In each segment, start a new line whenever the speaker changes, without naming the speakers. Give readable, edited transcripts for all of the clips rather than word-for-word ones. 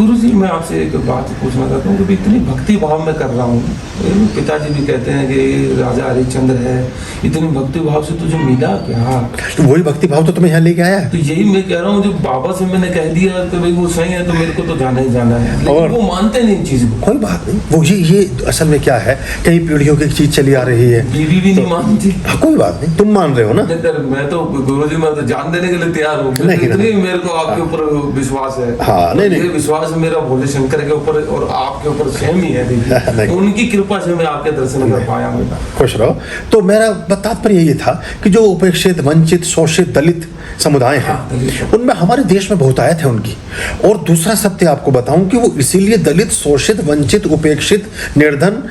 गुरुजी, मैं आपसे एक बात पूछना चाहता हूँ कि इतनी भक्ति भाव में कर रहा हूँ, पिताजी भी कहते हैं कि राजा हरिश्चंद्र है, इतनी भक्ति भाव से तुझे मिला क्या?
तो वही भक्ति भाव तो तुम्हें यहाँ लेके आया है।
तो यही मैं कह रहा हूँ, जो बाबा से मैंने कह दिया कि भाई वो सही है तो मेरे को तो जाना ही जाना है, लेकिन
और
वो मानते नहीं चीज को।
कोई बात नहीं, वो ये असल में क्या है, कई पीढ़ियों की चीज चली आ रही है।
बीवी भी नहीं मानती।
हाँ, कोई बात नहीं, तुम मान रहे हो ना।
मैं तो गुरुजी, मैं तो जान देने के लिए तैयार हूँ, इतनी मेरे को आपके ऊपर विश्वास है।
हाँ, नहीं
विश्वास मेरा भोले शंकर के ऊपर और आपके ऊपर सेम ही है। देखिए उनकी कृपा से मैं आपके दर्शन कर पाया हूँ।
खुश रहो। तो मेरा तात्पर्य यही था कि जो उपेक्षित, वंचित, शोषित, दलित समुदाय हैं, उनमें हमारे देश में बहुतायत है उनकी। और दूसरा सत्य आपको बताऊं कि वो इसीलिए दलित, शोषित, वंचित, उपेक्षित, निर्धन,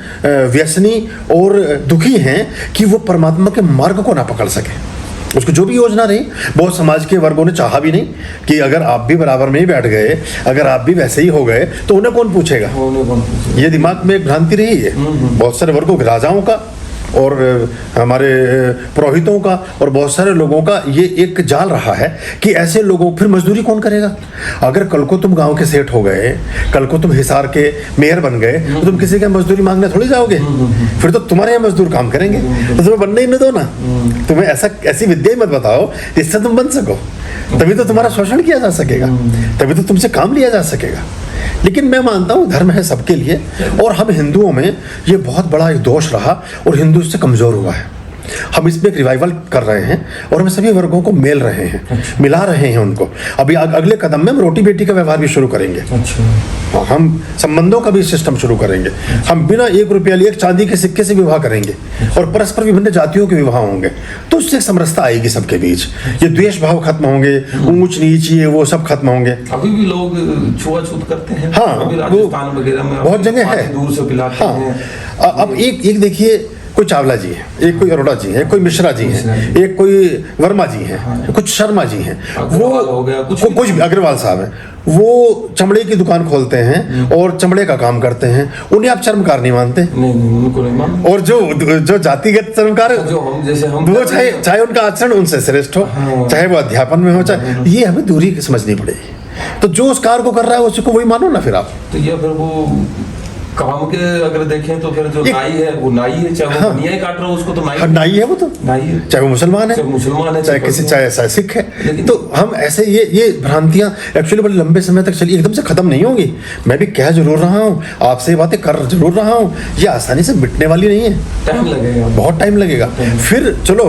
व्यसनी और दुखी हैं कि वो परमात्मा के मार्ग को ना पकड़ सके। उसको जो भी योजना रही, बहुत समाज के वर्गों ने चाहा भी नहीं कि अगर आप भी बराबर में ही बैठ गए, अगर आप भी वैसे ही हो गए तो उन्हें कौन पूछेगा। ये दिमाग में एक भ्रांति रही है बहुत सारे वर्गों के, राजाओं का और हमारे पुरोहितों का और बहुत सारे लोगों का ये एक जाल रहा है कि ऐसे लोगों फिर मजदूरी कौन करेगा। अगर कल को तुम गांव के सेठ हो गए, कल को तुम हिसार के मेयर बन गए, तो तुम किसी का मजदूरी मांगने थोड़ी जाओगे। फिर तो तुम्हारे यहाँ मजदूर काम करेंगे, तो तुम्हें बनने ही न दो ना। तुम्हें ऐसी विद्या ही मत बताओ जिससे तुम बन सको, तभी तो तुम्हारा शोषण किया जा सकेगा, तभी तो तुमसे काम लिया जा सकेगा। लेकिन मैं मानता हूँ धर्म है सबके लिए, और हम हिंदुओं में ये बहुत बड़ा एक दोष रहा और हिंदू इससे कमज़ोर हुआ है। हम इसमें एक रिवाइवल कर रहे हैं और हम सभी वर्गों को मेल रहे हैं, मिला रहे हैं उनको। अभी अगले कदम में हम रोटी बेटी का व्यवहार भी शुरू करेंगे। हाँ, हम संबंधों का भी सिस्टम शुरू करेंगे। हम बिना 1 रुपया लिए 1 चांदी के सिक्के से विवाह करेंगे और परस्पर विभिन्न जातियों के विवाह होंगे, तो उससे समरसता आएगी सबके बीच। ये द्वेष भाव खत्म होंगे, ऊंच नीच ये वो सब खत्म होंगे।
अभी भी लोग छुआछूत करते हैं।
हाँ,
राजस्थान वगैरह में
बहुत जगह है,
दूर से पिलाते हैं।
अब एक देखिए, कोई चावला जी है, एक कोई अरोड़ा जी है, कोई मिश्रा जी है, एक कोई वर्मा जी हैं, कुछ शर्मा जी हैं, वो
हो गया,
कुछ अग्रवाल साहब हैं, वो चमड़े की दुकान खोलते हैं और चमड़े का काम करते हैं। उन्हें आप चर्मकार नहीं मानते?
नहीं, उनको नहीं मानते।
और जो जातिगत चर्मकार,
जो हम जैसे हम
वो चाहे उनका आचरण उनसे श्रेष्ठ हो, चाहे वो अध्यापन में हो, चाहे, ये हमें दूरी समझनी पड़ेगी। तो जो उस कार्य को कर रहा है उसको वही मानो ना फिर आप।
तो ये फिर वो काम के अगर देखें तो फिर जो नाई है वो नाई है, चाहे वो बनिया ही काट रहा हो उसको तो नाई है, वो तो नाई है,
चाहे वो मुसलमान है, चाहे सिख है। तो हम ऐसे ये भ्रांतियां एक्चुअली बड़े लंबे समय तक चली, एकदम से खत्म नहीं होंगी। मैं भी कह जरूर रहा हूँ, आपसे बातें कर जरूर रहा हूँ, ये आसानी से मिटने वाली नहीं है, टाइम लगेगा, बहुत टाइम लगेगा। फिर चलो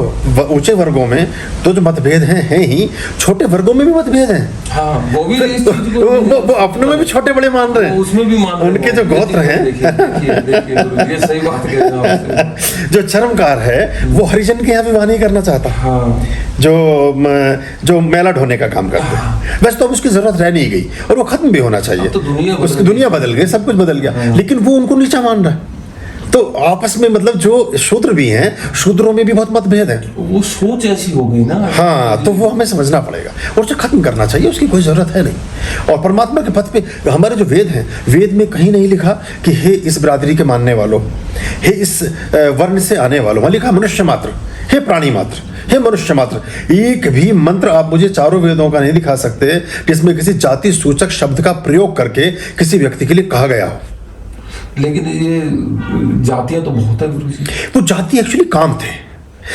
ऊंचे वर्गों में तो जो मतभेद हैं ही, छोटे वर्गों में भी मतभेद हैं।
वो भी
वो अपने में भी छोटे बड़े मान रहे हैं,
उसमें भी मान रहे हैं,
उनके जो गोत्र हैं।
देखिए, ये सही बात कह रहे हैं।
जो चर्मकार है वो हरिजन के यहाँ विवाह नहीं करना चाहता।
हाँ।
जो मेला ढोने का काम करते हैं, बस तो अब उसकी जरूरत रह नहीं गई और वो खत्म भी होना चाहिए।
तो
उसकी दुनिया बदल गई, सब कुछ बदल गया, लेकिन वो उनको नीचा मान रहा है। तो आपस में मतलब जो शूद्र भी हैं, शूद्रों में भी बहुत मतभेद है।
वो सोच ऐसी हो गई ना।
हाँ, तो वो हमें समझना पड़ेगा और उसे खत्म करना चाहिए, उसकी कोई जरूरत है नहीं। और परमात्मा के पथ पे हमारे जो वेद हैं, वेद में कहीं नहीं लिखा कि हे इस बिरादरी के मानने वालों, हे इस वर्ण से आने वालों, वहाँ लिखा मनुष्य मात्र, हे प्राणी मात्र, हे मनुष्य मात्र। एक भी मंत्र आप मुझे चारों वेदों का नहीं दिखा सकते जिसमें किसी जाति सूचक शब्द का प्रयोग करके किसी व्यक्ति के लिए कहा गया हो।
लेकिन ये जातियां तो बहुत है गुरुजी।
वो जाति एक्चुअली काम थे,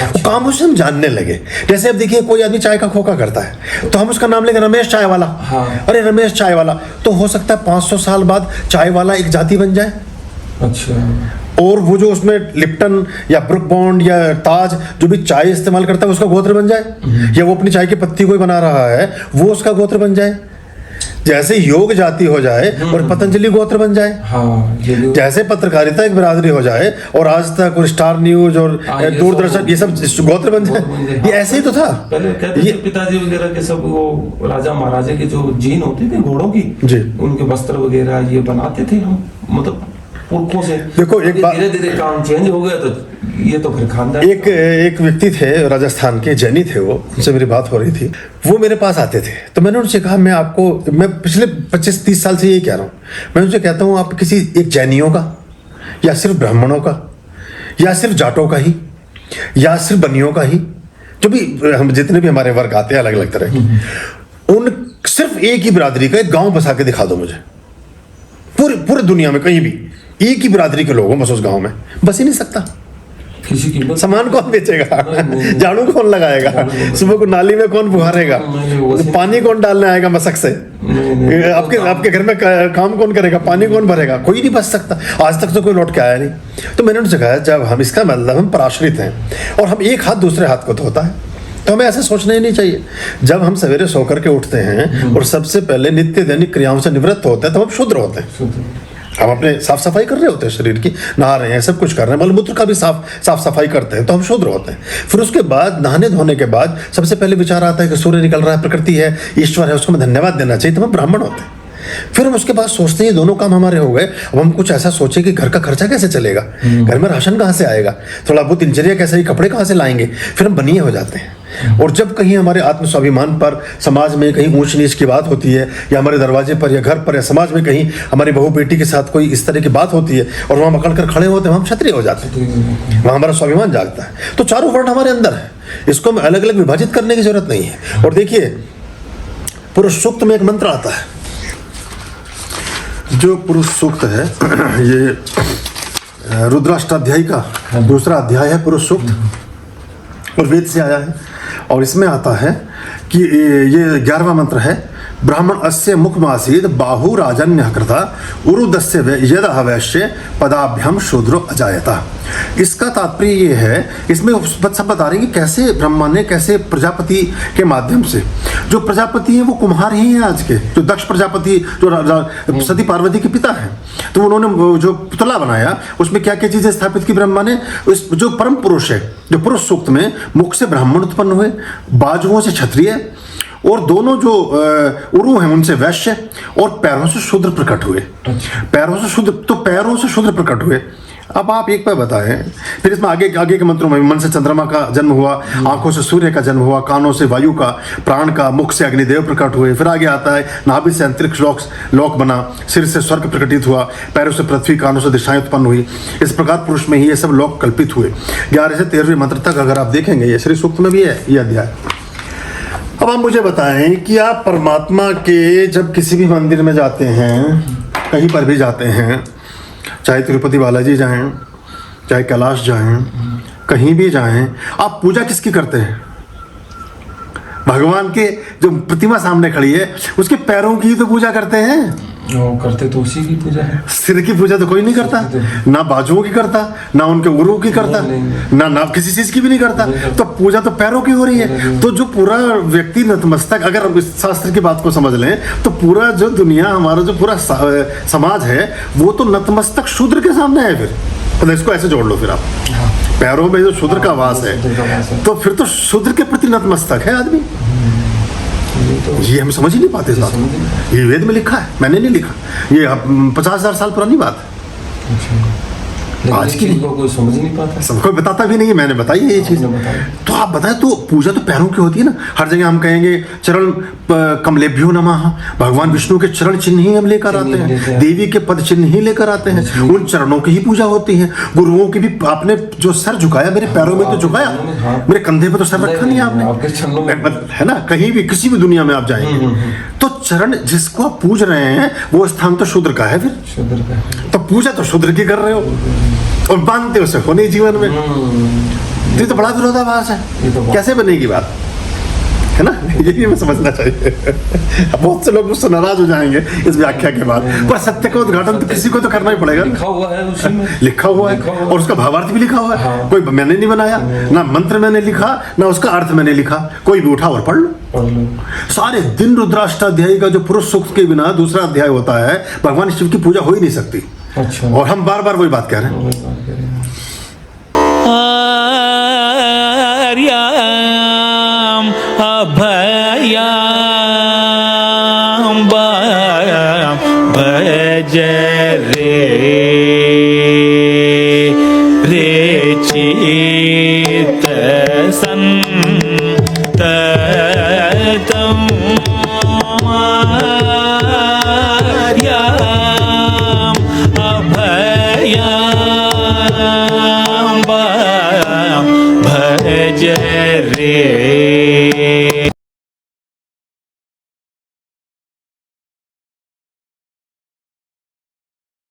वो काम उससे हम जानने लगे। जैसे अब देखिए, कोई आदमी चाय का खोखा करता है तो हम उसका नाम लेंगे रमेश चाय वाला।
हाँ।
अरे रमेश चाय वाला, तो हो सकता है 500 साल बाद चाय वाला एक जाति बन जाए।
अच्छा।
और वो जो उसमें लिप्टन या ब्रुक बॉन्ड या ताज जो भी चाय इस्तेमाल करता है उसका गोत्र बन जाए, या वो अपनी चाय की पत्ती कोई बना रहा है वो उसका गोत्र बन जाए। जैसे योग जाति हो जाए और पतंजलि गोत्र बन जाए।
हाँ,
जैसे पत्रकारिता एक बिरादरी हो जाए और आज तक और स्टार न्यूज और दूरदर्शन ये सब गोत्र बन जाए। ये ऐसे ही तो था
पहले। कहते थे पिताजी वगैरह के सब वो राजा महाराजा के जो जीन होती थी घोड़ों की
जी,
उनके वस्त्र वगैरह ये बनाते थे हम, मतलब पुरखों से।
देखो एक बात,
धीरे धीरे काम चेंज हो गया तो ये तो फिर खानदान।
एक व्यक्ति थे राजस्थान के, जैनी थे वो, उनसे मेरी बात हो रही थी। वो मेरे पास आते थे तो मैंने उनसे कहा, मैं पिछले 25-30 साल से यही कह रहा हूँ, मैं उनसे कहता हूँ आप किसी एक जैनियों का या सिर्फ ब्राह्मणों का या सिर्फ जाटों का ही या सिर्फ बनियों का ही, जो भी हम जितने भी हमारे वर्ग आते हैं अलग अलग तरह के, उन सिर्फ एक ही बिरादरी का एक गाँव बसा के दिखा दो मुझे। पूरे पूरे दुनिया में कहीं भी एक ही बिरादरी के लोग हों बस उस गांव में, बस ही नहीं सकता।
किसी की बस
सामान कौन बेचेगा,
नहीं।
झाड़ू कौन लगाएगा, सुबह को नाली में कौन बुहारेगा,
नहीं,
पानी कौन डालने आएगा मशक से, आपके घर में काम कौन करेगा, पानी कौन भरेगा, कोई नहीं बच सकता। आज तक तो कोई लौट के आया नहीं। तो मैंने उनसे कहा जब हम, इसका मतलब हम पराश्रित हैं और हम एक हाथ दूसरे हाथ को धोता है, तो हमें ऐसे सोचना ही नहीं चाहिए। जब हम सवेरे सो करके उठते हैं और सबसे पहले नित्य दैनिक क्रियाओं से निवृत्त होते हैं तो हम शुद्र होते हैं। हम अपने साफ सफाई कर रहे होते हैं, शरीर की नहा रहे हैं, सब कुछ कर रहे हैं, मलमूत्र का भी साफ सफाई करते हैं, तो हम शुद्र होते हैं। फिर उसके बाद नहाने धोने के बाद सबसे पहले विचार आता है कि सूर्य निकल रहा है, प्रकृति है, ईश्वर है, उसको हमें धन्यवाद देना चाहिए, तो हम ब्राह्मण होते हैं। फिर हम उसके बाद सोचते हैं ये दोनों काम हमारे हो गए, अब हम कुछ ऐसा सोचें कि घर का खर्चा कैसे चलेगा, घर में राशन कहाँ से आएगा, थोड़ा बहुत दिनचर्या कैसे, कपड़े कहाँ से लाएंगे। फिर हम बनिए हो जाते हैं। और जब कहीं हमारे आत्म स्वाभिमान पर समाज में कहीं ऊंच नीच की बात होती है, या हमारे दरवाजे पर या घर पर या समाज में कहीं हमारी बहू बेटी के साथ कोई इस तरह की बात होती है और वहाँ अकड़ कर खड़े होते हैं, हम क्षत्रिय हो जाते हैं, वहाँ हमारा स्वाभिमान जागता है। तो चारों वर्ण हमारे अंदर है, इसको हम अलग अलग विभाजित करने की जरूरत नहीं है। और देखिए पुरुष सूक्त में एक मंत्र आता है, जो पुरुष सूक्त है ये रुद्राष्टाध्यायी का दूसरा अध्याय है पुरुष सूक्त, और वेद से आया है। और इसमें आता है कि ये 11वां मंत्र है, ब्राह्मण अस्य मुखमासीद बाहु राजन्य कृता उरुदस्य यदः वैश्य पदाभ्याम शूद्रो अजायता। इसका तात्पर्य ये है, इसमें सब बता रहे हैं कि कैसे ब्रह्मा ने, कैसे प्रजापति के माध्यम से, जो प्रजापति है वो कुम्हार ही हैं आज के, जो दक्ष प्रजापति जो सती पार्वती के पिता हैं, तो उन्होंने जो पुतला बनाया उसमें क्या क्या चीजें स्थापित की ब्रह्मा ने। उस जो परम पुरुष है, जो पुरुष सूक्त में मुख से ब्राह्मण उत्पन्न हुए, बाजुओं से क्षत्रिय, और दोनों जो उरु हैं उनसे वैश्य, और पैरों से शूद्र प्रकट हुए। पैरों से शूद्र, तो पैरों से शूद्र प्रकट हुए। अब आप एक बार बताएं, फिर इसमें आगे के मंत्रों में मन से चंद्रमा का जन्म हुआ, आंखों से सूर्य का जन्म हुआ, कानों से वायु का, प्राण का, मुख से अग्निदेव प्रकट हुए। फिर आगे आता है नाभि से अंतरिक्ष लोक बना, सिर से स्वर्ग प्रकटित हुआ, पैरों से पृथ्वी, कानों से दिशाएं उत्पन्न हुई। इस प्रकार पुरुष में ही ये सब लोक कल्पित हुए। 11 से 13वें मंत्र तक अगर आप देखेंगे, ये श्री सूक्त में भी है ये अध्याय। अब आप मुझे बताएं कि आप परमात्मा के जब किसी भी मंदिर में जाते हैं, कहीं पर भी जाते हैं, चाहे तिरुपति बालाजी जाएं, चाहे कैलाश जाएं, कहीं भी जाएं, आप पूजा किसकी करते हैं? भगवान के जो प्रतिमा सामने खड़ी है उसके पैरों की तो पूजा करते हैं।
करते तो उसी की पूजा है।
सिर की पूजा तो कोई नहीं करता, ना बाजुओं की करता, ना उनके उरु की करता, ना किसी चीज की भी नहीं करता। तो पूजा तो पैरों की हो रही है। तो जो पूरा व्यक्ति नतमस्तक, अगर इस शास्त्र की बात को समझ लें तो पूरा जो दुनिया, हमारा जो पूरा समाज है वो तो नतमस्तक शूद्र के सामने है। फिर तो इसको ऐसे जोड़ लो, फिर आप पैरों में जो शूद्र का वास है, तो फिर तो शूद्र के प्रति नतमस्तक है आदमी। ये हम समझ ही नहीं पाते इस बात को। ये वेद में लिखा है, मैंने नहीं लिखा, ये 50,000 साल पुरानी बात है। आज की
कोई समझ नहीं पाता,
सबको बताता भी नहीं है, मैंने बताई है ये चीज। तो आप बताएं, तो पूजा तो पैरों की होती है ना। हर जगह हम कहेंगे चरण कमलेभ्यो नमः, भगवान विष्णु के चरण चिन्ह ही हम लेकर आते हैं, देवी के पद चिन्ह ही लेकर आते हैं, उन चरणों की ही पूजा होती है। गुरुओं की भी आपने जो सर झुकाया, मेरे पैरों में तो झुकाया, मेरे कंधे पे तो सर रखा नहीं आपने, है ना। कहीं भी किसी भी दुनिया में आप जाएंगे तो चरण जिसको आप पूज रहे हैं वो स्थान तो शूद्र का है। फिर तो पूजा तो शूद्र की कर रहे हो और मानते हो सको नहीं जीवन में। ये तो बड़ा विरोधाभास है, कैसे बनेगी बात, है ना। ये मैं समझना चाहिए। बहुत से लोग मुझसे नाराज हो जाएंगे इस व्याख्या के बाद, पर सत्य का उद्घाटन तो किसी को तो करना ही पड़ेगा।
लिखा हुआ है उसी में,
लिखा हुआ है और उसका भावार्थ भी लिखा हुआ है। हाँ। कोई मैंने नहीं बनाया, ना मंत्र मैंने लिखा, ना उसका अर्थ मैंने लिखा, कोई भी उठा और पढ़ लो। सारे दिन रुद्राष्टाध्यायी का जो पुरुष सूक्त के बिना दूसरा अध्याय होता है, भगवान शिव की पूजा हो ही नहीं सकती।
अच्छा।
और हम बार बार वही बात कह रहे हैं।
आर्याम अभयाम भज रे